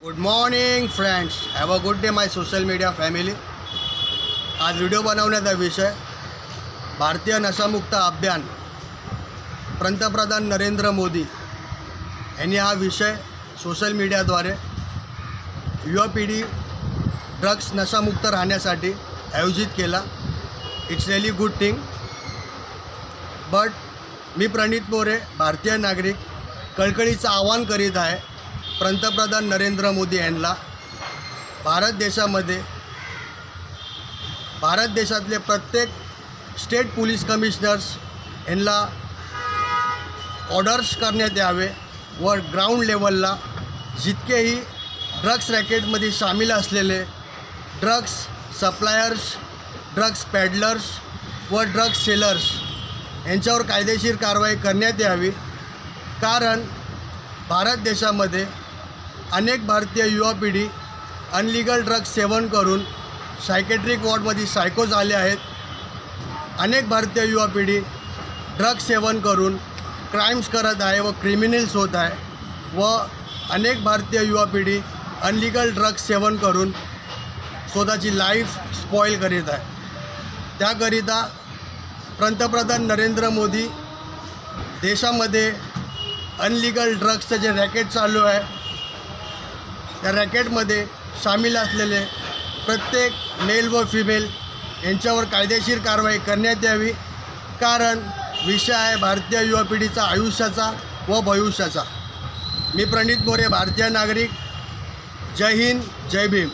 Good morning friends, have a good day my social media family. आज video बनवण्याचा विषय भारतीय नशामुक्त अभियान. पंतप्रधान नरेंद्र मोदी यांनी हा विषय सोशल मीडियाद्वारे युवा पिढी ड्रग्स नशामुक्त राहण्यासाठी आयोजित केला. It's really good thing. But मी प्रणित मोरे, भारतीय नागरिक, कळकळीचं आवाहन करीत आहे पंतप्रधान नरेंद्र मोदी यांना. भारत देशातले प्रत्येक स्टेट पोलीस कमिशनर्स यांना ऑर्डर्स करण्यात यावे व ग्राउंड लेवलला जितकेही ड्रग्स रॅकेटमध्ये सामील असलेले ड्रग्स सप्लायर्स, ड्रग्स पॅडलर्स व ड्रग्स सेलर्स यांच्यावर कायदेशीर कारवाई करण्यात यावी. कारण भारत देशामध्ये अनेक भारतीय युवा पिढी अनलिगल ड्रग्स सेवन करून सायकेट्रिक वॉर्डमध्ये सायको झाले आहेत. अनेक भारतीय युवा पिढी ड्रग्स सेवन करून क्राइम्स करत आहे व क्रिमिनल्स होत आहे व अनेक भारतीय युवा पिढी अनलिगल ड्रग्स सेवन करून स्वतःची लाईफ स्पॉईल करीत आहे. त्याकरिता पंतप्रधान नरेंद्र मोदी देशामध्ये अनलिगल ड्रग्सचं जे रॅकेट चालू आहे त्या रॅकेटमध्ये सामील असलेले प्रत्येक मेल व फिमेल यांच्यावर कायदेशीर कारवाई करण्यात यावी. कारण विषय आहे भारतीय युवा पिढीचा आयुष्याचा व भविष्याचा. मी प्रणित मोरे, भारतीय नागरिक. जय हिंद, जय भीम.